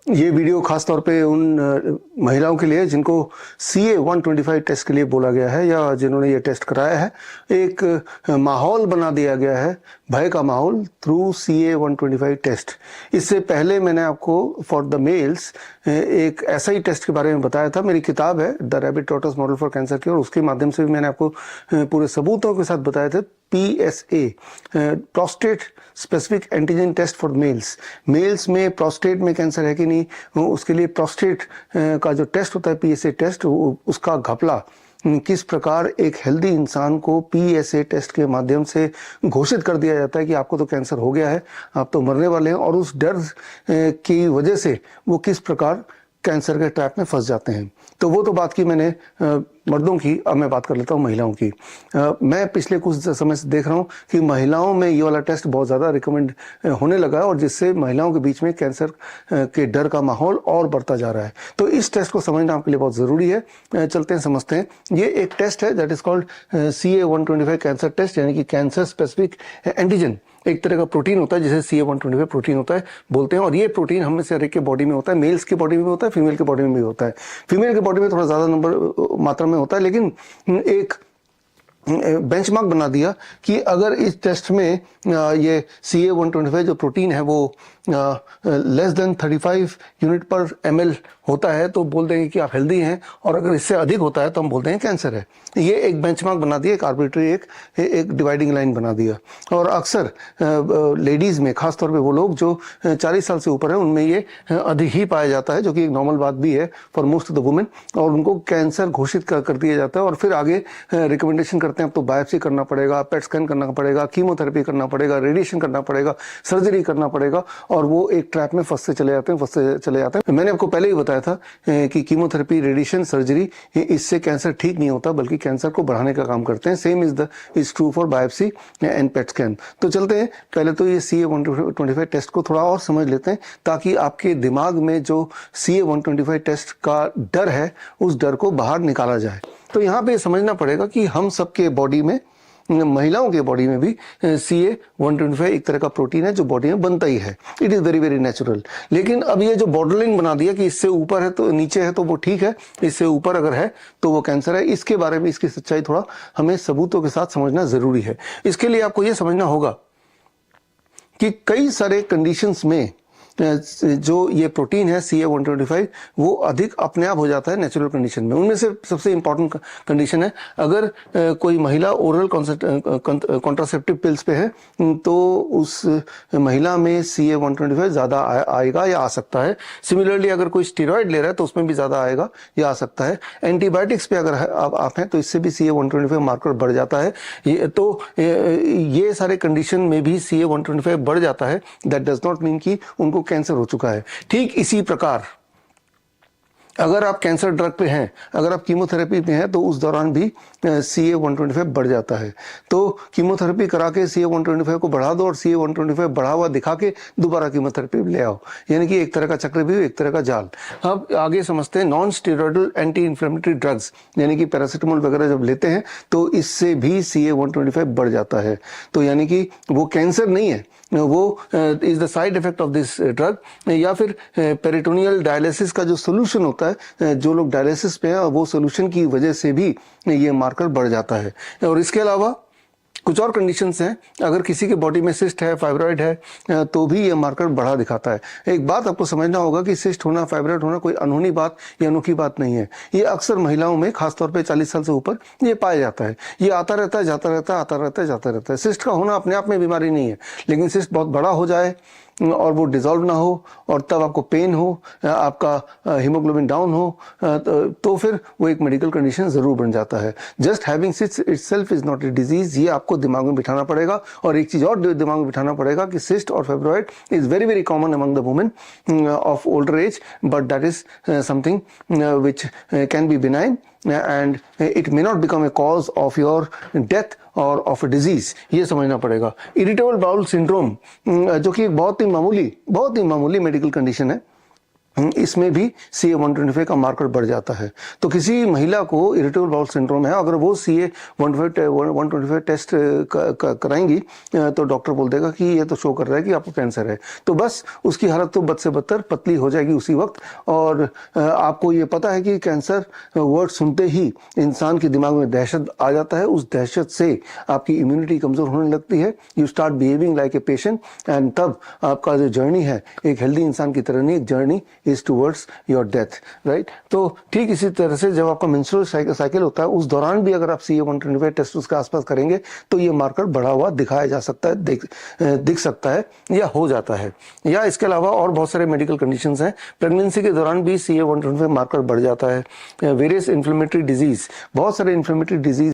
ये वीडियो खास तौर पे उन महिलाओं के लिए जिनको CA 125 टेस्ट के लिए बोला गया है या जिन्होंने ये टेस्ट कराया है। एक माहौल बना दिया गया है, भय का माहौल, थ्रू CA 125 टेस्ट। इससे पहले मैंने आपको फॉर द मेल्स एक ऐसा ही टेस्ट के बारे में बताया था। मेरी किताब है the rabbit tortoise model for cancer की, और उसके माध्यम से भी मैंने आपको पूरे सबूतों के साथ बताए थे। PSA prostate specific antigen test for males. Males में प्रोस्टेट में कैंसर है कि नहीं, उसके लिए प्रोस्टेट का जो टेस्ट होता है PSA टेस्ट, उसका घपला किस प्रकार एक हेल्दी इंसान को PSA टेस्ट के माध्यम से घोषित कर दिया जाता है कि आपको तो कैंसर हो गया है, आप तो मरने वाले हैं, और उस डर की वजह से वो किस प्रकार कैंसर के ट्रैप में फंस जाते हैं। तो वो तो बात की मैंने मर्दों की, अब मैं बात कर लेता हूँ महिलाओं की। मैं पिछले कुछ समय से देख रहा हूँ कि महिलाओं में ये वाला टेस्ट बहुत ज़्यादा रिकमेंड होने लगा है, और जिससे महिलाओं के बीच में कैंसर के डर का माहौल और बढ़ता जा रहा है। तो इस टेस्ट को समझना आपके लिए बहुत ज़रूरी है। चलते हैं समझते हैं। ये एक टेस्ट है that is called CA 125 cancer test, यानी कि कैंसर स्पेसिफिक एंटीजन। एक तरह का प्रोटीन होता है जिसे CA 125 प्रोटीन होता है बोलते हैं, और ये प्रोटीन हम में से हर एक के बॉडी में होता है। मेल्स की बॉडी में होता है, फीमेल की बॉडी में भी होता है। फीमेल की बॉडी में थोड़ा ज़्यादा मात्रा में होता है, लेकिन एक बेंचमार्क बना दिया कि अगर इस टेस्ट में ये CA 125 जो प्रोटीन है वो लेस देन 35 यूनिट पर ml होता है तो बोल देंगे कि आप हेल्दी हैं, और अगर इससे अधिक होता है तो हम बोलते हैं कैंसर है। ये एक बेंचमार्क बना दिया, एक आर्बिट्री एक डिवाइडिंग लाइन बना दिया। और अक्सर लेडीज़ में, खासतौर पे वो लोग जो 40 साल से ऊपर हैं, उनमें ये अधिक ही पाया जाता है, जो कि एक नॉर्मल बात भी है for most of the women, और उनको कैंसर घोषित कर दिया जाता है। और फिर आगे रिकमेंडेशन करते हैं अब तो बायोप्सी करना पड़ेगा, पेट स्कैन करना पड़ेगा, कीमोथेरेपी करना पड़ेगा, रेडिएशन करना पड़ेगा, सर्जरी करना पड़ेगा, और वो एक ट्रैप में फंसते चले जाते हैं। मैंने आपको पहले ही बताया था कि कीमोथेरेपी, रेडिएशन, सर्जरी, इससे कैंसर ठीक नहीं होता बल्कि कैंसर को बढ़ाने का काम करते हैं। Same is true for biopsy and PET scan. तो चलते हैं, पहले तो ये CA 125 टेस्ट को थोड़ा और समझ लेते हैं, ताकि आपके दिमाग में जो CA 125 टेस्ट का डर है उस डर को बाहर निकाला जाए। तो यहाँ पे समझना पड़ेगा कि हम सबके बॉडी में, महिलाओं के बॉडी में भी CA 125 एक तरह का प्रोटीन है जो बॉडी में बनता ही है। It is very very natural. लेकिन अब ये जो बॉर्डरलाइन बना दिया कि इससे ऊपर है तो नीचे है तो वो ठीक है, इससे ऊपर अगर है तो वो कैंसर है, इसके बारे में, इसकी सच्चाई थोड़ा हमें सबूतों के साथ समझना ज़रूरी है। इसके लिए आपको ये समझना होगा कि कई सारे कंडीशंस में जो ये प्रोटीन है CA 125 वो अधिक अपने आप हो जाता है नेचुरल कंडीशन में। उनमें से सबसे इंपॉर्टेंट कंडीशन है, अगर कोई महिला ओरल कॉन्ट्रासेप्टिव पिल्स पे है तो उस महिला में CA 125 ज़्यादा आएगा या आ सकता है। सिमिलरली अगर कोई स्टेरॉइड ले रहा है तो उसमें भी ज़्यादा आएगा या आ सकता है। एंटीबायोटिक्स पे अगर आप हैं तो इससे भी CA 125 मार्कर बढ़ जाता है। ये सारे कंडीशन में भी CA 125 बढ़ जाता है। दैट डज नॉट मीन कि उनको कैंसर हो चुका है। ठीक इसी प्रकार अगर आप कैंसर ड्रग पे हैं, अगर आप कीमोथेरेपी पे हैं तो उस दौरान भी CA 125 बढ़ जाता है। तो कीमोथेरेपी करा के CA 125 को बढ़ा दो और CA 125 बढ़ा हुआ दिखा के दोबारा कीमोथेरेपी ले आओ, यानी कि एक तरह का चक्रव्यूह, एक तरह का जाल। अब आगे समझते हैं non steroidal anti inflammatory drugs, यानी कि पैरासिटामोल वगैरह जब लेते हैं तो इससे भी CA 125 बढ़ जाता है। तो यानी कि वो कैंसर नहीं है, वो is the side effect of this drug. या फिर पेरिटोनियल डायलिसिस का जो सोल्यूशन होता है, जो लोग डायलिसिस पे हैं, वो सोल्यूशन की वजह से भी ये मार्कर बढ़ जाता है। और इसके अलावा कुछ और कंडीशंस हैं, अगर किसी के बॉडी में सिस्ट है, फाइब्रॉइड है, तो भी ये मार्कर बढ़ा दिखाता है। एक बात आपको समझना होगा कि सिस्ट होना, फाइब्रॉइड होना कोई अनहोनी बात या अनोखी बात नहीं है। ये अक्सर महिलाओं में, खासतौर पे 40 साल से ऊपर, ये पाया जाता है। ये आता रहता है, जाता रहता है, आता रहता है, जाता रहता है। सिस्ट का होना अपने आप में बीमारी नहीं है, लेकिन सिस्ट बहुत बड़ा हो जाए और वो डिजॉल्व ना हो और तब आपको पेन हो, आपका हीमोग्लोबिन डाउन हो, तो फिर वो एक मेडिकल कंडीशन जरूर बन जाता है। Just having cyst itself is not a disease, ये आपको दिमाग में बिठाना पड़ेगा। और एक चीज और दिमाग में बिठाना पड़ेगा कि सिस्ट और fibroid is very very common among the women of older age, but that is something which can be benign and it may not become a cause of your death or of a disease। ये समझना पड़ेगा। Irritable bowel syndrome, जो कि बहुत ही मामूली medical condition है, इसमें भी CA-125 का मार्कर बढ़ जाता है। तो किसी महिला को इरिटेबल बाउल सिंड्रोम है, अगर वो CA-125 टेस्ट कराएंगी तो डॉक्टर बोल देगा कि ये तो शो कर रहा है कि आपको कैंसर है, तो बस उसकी हालत तो बद से बदतर पतली हो जाएगी उसी वक्त। और आपको ये पता है कि कैंसर वर्ड सुनते ही इंसान के दिमाग में दहशत आ जाता है, उस दहशत से आपकी इम्यूनिटी कमज़ोर होने लगती है, you start behaving like a patient, and तब आपका जो जर्नी है एक हेल्दी इंसान की तरह नहीं, एक journey is towards your death, right. तो ठीक इसी तरह से जब आपका मेंस्ट्रुअल साइकिल होता है उस दौरान भी अगर आप CA-125 टेस्ट उसके आसपास करेंगे तो ये मार्कर बढ़ा हुआ दिखाया जा सकता है, दिख सकता है या हो जाता है। या इसके अलावा और बहुत सारे मेडिकल कंडीशंस हैं, प्रेगनेंसी के दौरान भी CA-125 मार्कर बढ़ जाता है। वेरियस इन्फ्लेमेटरी डिजीज, बहुत सारे इन्फ्लेमेटरी डिजीज